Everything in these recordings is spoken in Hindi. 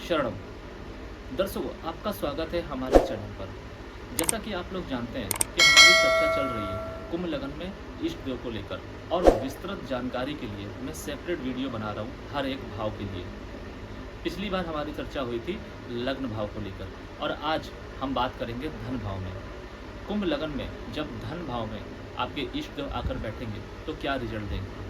शरणम। दर्शकों, आपका स्वागत है हमारे चैनल पर। जैसा कि आप लोग जानते हैं कि हमारी चर्चा चल रही है कुंभ लग्न में इष्ट देव को लेकर, और विस्तृत जानकारी के लिए मैं सेपरेट वीडियो बना रहा हूँ हर एक भाव के लिए। पिछली बार हमारी चर्चा हुई थी लग्न भाव को लेकर, और आज हम बात करेंगे धन भाव में। कुंभ लग्न में जब धन भाव में आपके इष्ट देव आकर बैठेंगे तो क्या रिजल्ट देंगे।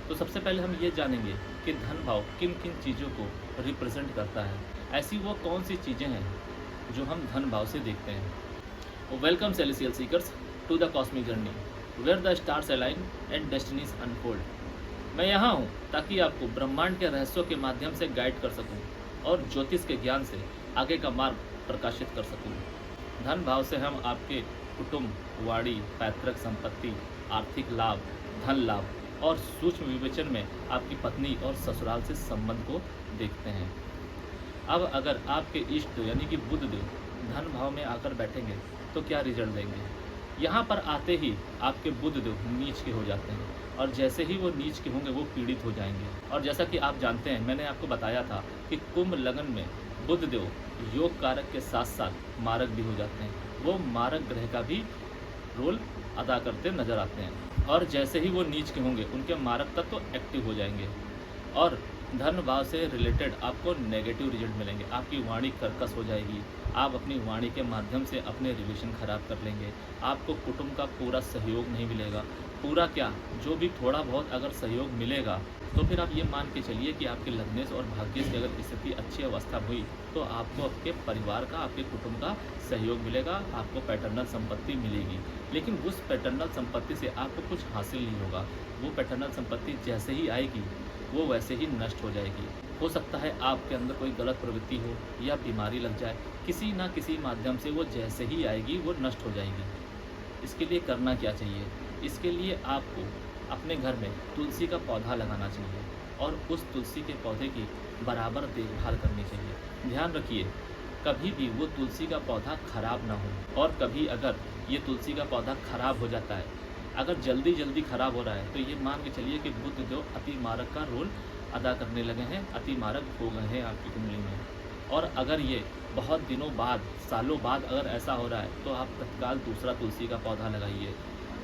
तो सबसे पहले हम ये जानेंगे कि धन भाव किन किन चीज़ों को रिप्रेजेंट करता है। ऐसी वो कौन सी चीज़ें हैं जो हम धन भाव से देखते हैं। Welcome celestial seekers to the cosmic journey where the stars align and destinies unfold. मैं यहाँ हूँ ताकि आपको ब्रह्मांड के रहस्यों के माध्यम से गाइड कर सकूँ और ज्योतिष के ज्ञान से आगे का मार्ग प्रकाशित कर सकूँ। धन भाव से हम आपके कुटुंब, वाड़ी, पैतृक संपत्ति, आर्थिक लाभ, धन लाभ और सूक्ष्म विवेचन में आपकी पत्नी और ससुराल से संबंध को देखते हैं। अब अगर आपके इष्ट यानी कि बुध देव धन भाव में आकर बैठेंगे तो क्या रिजल्ट देंगे। यहाँ पर आते ही आपके बुध देव नीच के हो जाते हैं, और जैसे ही वो नीच के होंगे वो पीड़ित हो जाएंगे। और जैसा कि आप जानते हैं, मैंने आपको बताया था कि कुंभ लग्न में बुध देव योग कारक के साथ साथ मारक भी हो जाते हैं। वो मारक ग्रह का भी रोल अदा करते नजर आते हैं, और जैसे ही वो नीच के होंगे उनके मारक तत्व तो एक्टिव हो जाएंगे, और धन भाव से रिलेटेड आपको नेगेटिव रिजल्ट मिलेंगे। आपकी वाणी कर्कश हो जाएगी, आप अपनी वाणी के माध्यम से अपने रिलेशन खराब कर लेंगे, आपको कुटुंब का पूरा सहयोग नहीं मिलेगा। पूरा क्या, जो भी थोड़ा बहुत अगर सहयोग मिलेगा तो फिर आप ये मान के चलिए कि आपके लग्नेश और भाग्येश की अगर स्थिति अच्छी अवस्था हुई तो आपको आपके परिवार का, आपके कुटुंब का सहयोग मिलेगा, आपको पैटर्नल संपत्ति मिलेगी। लेकिन उस पैटर्नल संपत्ति से आपको कुछ हासिल नहीं होगा। वो पैटर्नल संपत्ति जैसे ही आएगी वो वैसे ही नष्ट हो जाएगी। हो सकता है आपके अंदर कोई गलत प्रवृत्ति हो या बीमारी लग जाए, किसी ना किसी माध्यम से वो जैसे ही आएगी वो नष्ट हो जाएगी। इसके लिए करना क्या चाहिए। इसके लिए आपको अपने घर में तुलसी का पौधा लगाना चाहिए, और उस तुलसी के पौधे की बराबर देखभाल करनी चाहिए। ध्यान रखिए कभी भी वो तुलसी का पौधा खराब ना हो, और कभी अगर ये तुलसी का पौधा खराब हो जाता है, अगर जल्दी खराब हो रहा है, तो ये मान के चलिए कि बुध जो अति मारक का रोल अदा करने लगे हैं, अति मारक हो गए हैं आपकी कुंडली में। और अगर ये बहुत दिनों बाद, सालों बाद अगर ऐसा हो रहा है तो आप तत्काल दूसरा तुलसी का पौधा लगाइए।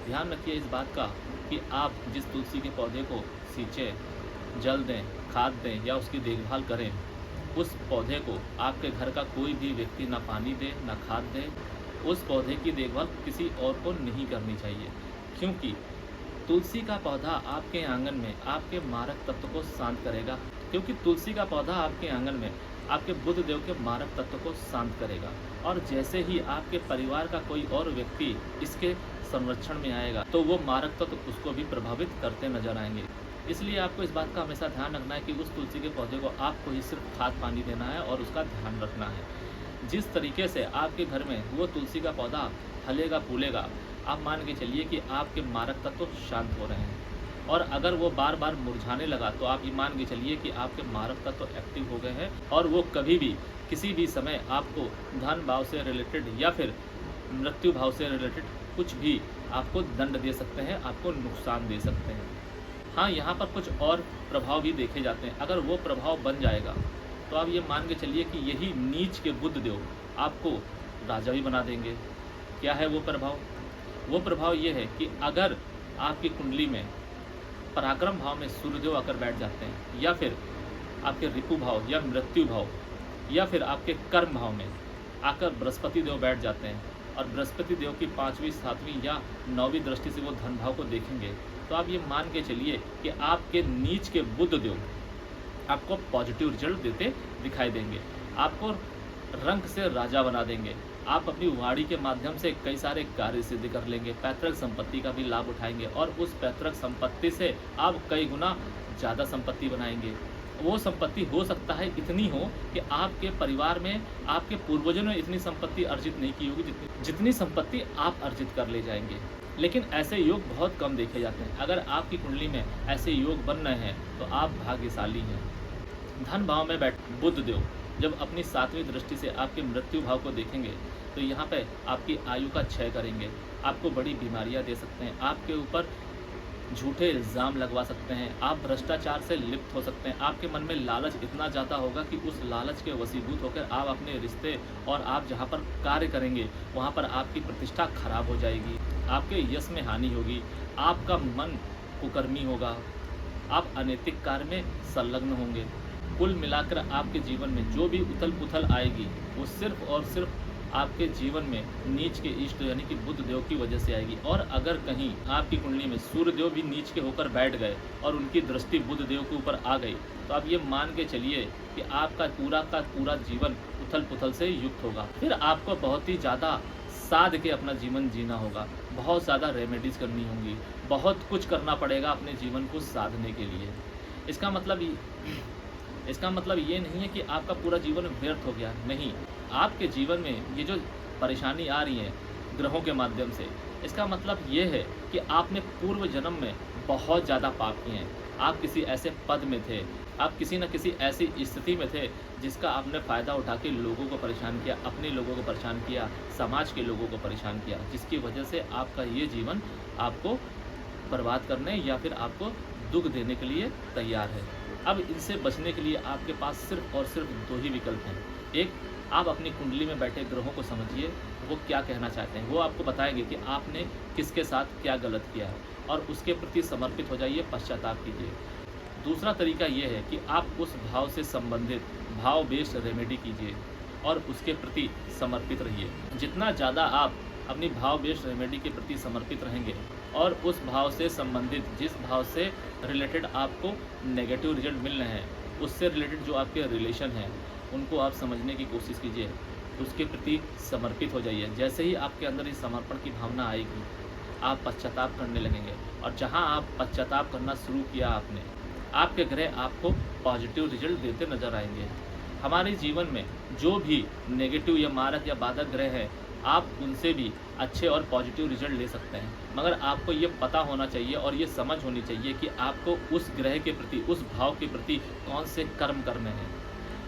ध्यान रखिए इस बात का कि आप जिस तुलसी के पौधे को सींचें, जल दें, खाद दें या उसकी देखभाल करें, उस पौधे को आपके घर का कोई भी व्यक्ति ना पानी दे ना खाद दे। उस पौधे की देखभाल किसी और को नहीं करनी चाहिए, क्योंकि तुलसी का पौधा आपके आंगन में आपके मारक तत्व को शांत करेगा। क्योंकि तुलसी का पौधा आपके आंगन में आपके बुध देव के मारक तत्व को शांत करेगा, और जैसे ही आपके परिवार का कोई और व्यक्ति इसके संरक्षण में आएगा तो वो मारक तत्व उसको भी प्रभावित करते नजर आएंगे। इसलिए आपको इस बात का हमेशा ध्यान रखना है कि उस तुलसी के पौधे को आपको ही सिर्फ खाद पानी देना है और उसका ध्यान रखना है। जिस तरीके से आपके घर में वो तुलसी का पौधा फलेगा फूलेगा, आप मान के चलिए कि आपके मारक तत्व शांत हो रहे हैं। और अगर वो बार बार मुरझाने लगा तो आप ये मान के चलिए कि आपके मारक तत्व एक्टिव हो गए हैं, और वो कभी भी किसी भी समय आपको धन भाव से रिलेटेड या फिर मृत्यु भाव से रिलेटेड कुछ भी आपको दंड दे सकते हैं, आपको नुकसान दे सकते हैं। हाँ, यहाँ पर कुछ और प्रभाव भी देखे जाते हैं। अगर वो प्रभाव बन जाएगा तो आप ये मान के चलिए कि यही नीच के बुध देव आपको राजा भी बना देंगे। क्या है वो प्रभाव। वो प्रभाव ये है कि अगर आपकी कुंडली में पराक्रम भाव में सूर्यदेव आकर बैठ जाते हैं, या फिर आपके रिपु भाव या मृत्यु भाव, या फिर आपके कर्म भाव में आकर बृहस्पति देव बैठ जाते हैं, और बृहस्पति देव की 5वीं, 7वीं या 9वीं दृष्टि से वो धन भाव को देखेंगे, तो आप ये मान के चलिए कि आपके नीच के बुध देव आपको पॉजिटिव रिजल्ट देते दिखाई देंगे। आपको रंक से राजा बना देंगे। आप अपनी वाणी के माध्यम से कई सारे कार्य सिद्ध कर लेंगे, पैतृक संपत्ति का भी लाभ उठाएंगे, और उस पैतृक संपत्ति से आप कई गुना ज़्यादा संपत्ति बनाएंगे। वो संपत्ति हो सकता है इतनी हो कि आपके परिवार में आपके पूर्वजों ने इतनी संपत्ति अर्जित नहीं की होगी जितनी संपत्ति आप अर्जित कर ले जाएंगे। लेकिन ऐसे योग बहुत कम देखे जाते हैं। अगर आपकी कुंडली में ऐसे योग बन रहे हैं तो आप भाग्यशाली हैं। धन भाव में बैठ बुध देव जब अपनी 7वीं दृष्टि से आपके मृत्यु भाव को देखेंगे तो यहाँ पे आपकी आयु का क्षय करेंगे, आपको बड़ी बीमारियाँ दे सकते हैं, आपके ऊपर झूठे इल्ज़ाम लगवा सकते हैं, आप भ्रष्टाचार से लिप्त हो सकते हैं, आपके मन में लालच इतना ज़्यादा होगा कि उस लालच के वशीभूत होकर आप अपने रिश्ते और आप जहाँ पर कार्य करेंगे वहाँ पर आपकी प्रतिष्ठा खराब हो जाएगी, आपके यश में हानि होगी, आपका मन कुकर्मी होगा, आप अनैतिक कार्य में संलग्न होंगे। कुल मिलाकर आपके जीवन में जो भी उथल-पुथल आएगी वो सिर्फ़ और सिर्फ़ आपके जीवन में नीच के इष्ट यानी कि बुध देव की वजह से आएगी। और अगर कहीं आपकी कुंडली में सूर्य देव भी नीच के होकर बैठ गए और उनकी दृष्टि बुध देव के ऊपर आ गई तो आप ये मान के चलिए कि आपका पूरा का पूरा जीवन उथल-पुथल से युक्त होगा। फिर आपको बहुत ही ज़्यादा साध के अपना जीवन जीना होगा, बहुत ज़्यादा रेमेडीज़ करनी होंगी, बहुत कुछ करना पड़ेगा अपने जीवन को साधने के लिए। इसका मतलब ये नहीं है कि आपका पूरा जीवन व्यर्थ हो गया, नहीं। आपके जीवन में ये जो परेशानी आ रही है ग्रहों के माध्यम से, इसका मतलब ये है कि आपने पूर्व जन्म में बहुत ज़्यादा पाप किए हैं। आप किसी ऐसे पद में थे, आप किसी न किसी ऐसी स्थिति में थे जिसका आपने फ़ायदा उठा के लोगों को परेशान किया, अपने लोगों को परेशान किया, समाज के लोगों को परेशान किया, जिसकी वजह से आपका ये जीवन आपको बर्बाद करने या फिर आपको दुख देने के लिए तैयार है। अब इनसे बचने के लिए आपके पास सिर्फ़ और सिर्फ 2 ही विकल्प हैं। एक, आप अपनी कुंडली में बैठे ग्रहों को समझिए, वो क्या कहना चाहते हैं, वो आपको बताएंगे कि आपने किसके साथ क्या गलत किया है और उसके प्रति समर्पित हो जाइए, पश्चाताप कीजिए। दूसरा तरीका ये है कि आप उस भाव से संबंधित भाव बेस्ड रेमेडी कीजिए और उसके प्रति समर्पित रहिए। जितना ज़्यादा आप अपनी भाव बेस्ड रेमेडी के प्रति समर्पित रहेंगे और उस भाव से संबंधित जिस भाव से रिलेटेड आपको नेगेटिव रिजल्ट मिल रहे हैं, उससे रिलेटेड जो आपके रिलेशन हैं उनको आप समझने की कोशिश कीजिए, उसके प्रति समर्पित हो जाइए। जैसे ही आपके अंदर इस समर्पण की भावना आएगी, आप पश्चाताप करने लगेंगे और जहां आप पश्चाताप करना शुरू किया आपने, आपके ग्रह आपको पॉजिटिव रिजल्ट देते नजर आएंगे। हमारे जीवन में जो भी नेगेटिव या मारक या बाधक ग्रह हैं, आप उनसे भी अच्छे और पॉजिटिव रिजल्ट ले सकते हैं, मगर आपको ये पता होना चाहिए और ये समझ होनी चाहिए कि आपको उस ग्रह के प्रति, उस भाव के प्रति कौन से कर्म करने हैं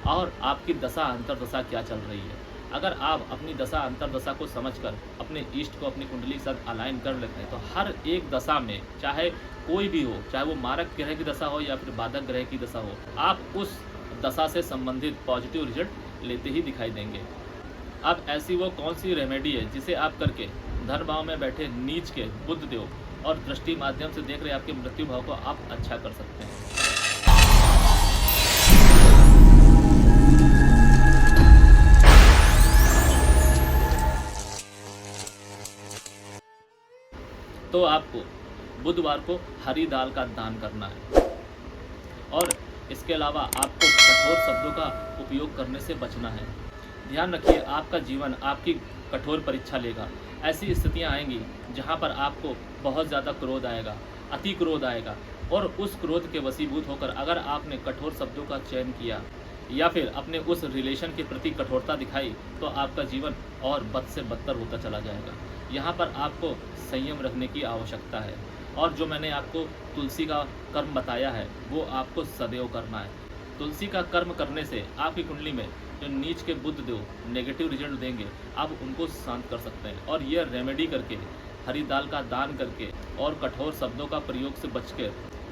और आपकी दशा अंतर्दशा क्या चल रही है। अगर आप अपनी दशा अंतर्दशा को समझकर अपने इष्ट को अपनी कुंडली के साथ अलाइन कर लेते हैं तो हर एक दशा में, चाहे कोई भी हो, चाहे वो मारक ग्रह की दशा हो या फिर बाधक ग्रह की दशा हो, आप उस दशा से संबंधित पॉजिटिव रिजल्ट लेते ही दिखाई देंगे। अब ऐसी वो कौन सी रेमेडी है जिसे आप करके धन भाव में बैठे नीच के बुध देव और दृष्टि माध्यम से देख रहे आपके मृत्यु भाव को आप अच्छा कर सकते हैं। तो आपको बुधवार को हरी दाल का दान करना है और इसके अलावा आपको कठोर शब्दों का उपयोग करने से बचना है। ध्यान रखिए, आपका जीवन आपकी कठोर परीक्षा लेगा। ऐसी स्थितियां आएंगी जहां पर आपको बहुत ज़्यादा क्रोध आएगा, अति क्रोध आएगा और उस क्रोध के वशीभूत होकर अगर आपने कठोर शब्दों का चयन किया या फिर अपने उस रिलेशन के प्रति कठोरता दिखाई तो आपका जीवन और बद से बदतर होता चला जाएगा। यहाँ पर आपको संयम रखने की आवश्यकता है और जो मैंने आपको तुलसी का कर्म बताया है वो आपको सदैव करना है। तुलसी का कर्म करने से आपकी कुंडली में जो नीच के बुध देव नेगेटिव रिजल्ट देंगे, आप उनको शांत कर सकते हैं। और ये रेमेडी करके, हरी दाल का दान करके और कठोर शब्दों का प्रयोग से बच के,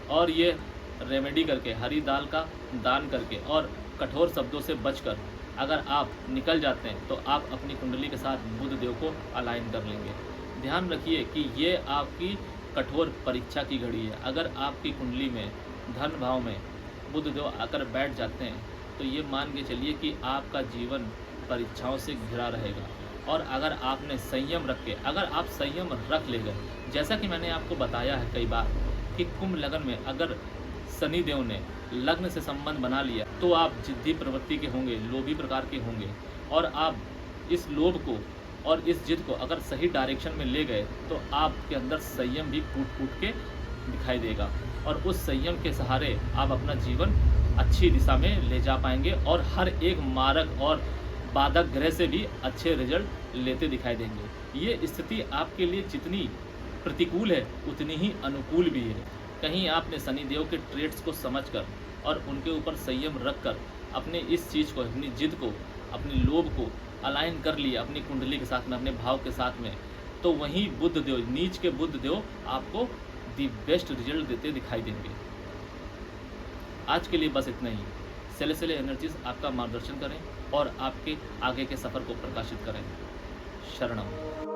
और ये रेमेडी करके, हरी दाल का दान करके और कठोर शब्दों से बचकर अगर आप निकल जाते हैं तो आप अपनी कुंडली के साथ बुध देव को अलाइन कर लेंगे। ध्यान रखिए कि ये आपकी कठोर परीक्षा की घड़ी है। अगर आपकी कुंडली में धन भाव में बुध देव आकर बैठ जाते हैं तो ये मान के चलिए कि आपका जीवन परीक्षाओं से घिरा रहेगा। और अगर आपने संयम रख के, अगर आप संयम रख ले गए, जैसा कि मैंने आपको बताया है कई बार कि कुंभ लगन में अगर शनि देव ने लग्न से संबंध बना लिया तो आप जिद्दी प्रवृत्ति के होंगे, लोभी प्रकार के होंगे और आप इस लोभ को और इस जिद को अगर सही डायरेक्शन में ले गए तो आपके अंदर संयम भी फूट फूट के दिखाई देगा और उस संयम के सहारे आप अपना जीवन अच्छी दिशा में ले जा पाएंगे और हर एक मारक और बाधक ग्रह से भी अच्छे रिजल्ट लेते दिखाई देंगे। ये स्थिति आपके लिए जितनी प्रतिकूल है उतनी ही अनुकूल भी है। कहीं आपने शनिदेव के ट्रेड्स को समझकर और उनके ऊपर संयम रखकर अपने इस चीज़ को, अपनी जिद को, अपनी लोभ को अलाइन कर लिया अपनी कुंडली के साथ में, अपने भाव के साथ में, तो वहीं बुध देव, नीच के बुध देव आपको दी बेस्ट रिजल्ट देते दिखाई देंगे। आज के लिए बस इतना ही। सेलेस्टियल एनर्जीज आपका मार्गदर्शन करें और आपके आगे के सफ़र को प्रकाशित करें। शरणम।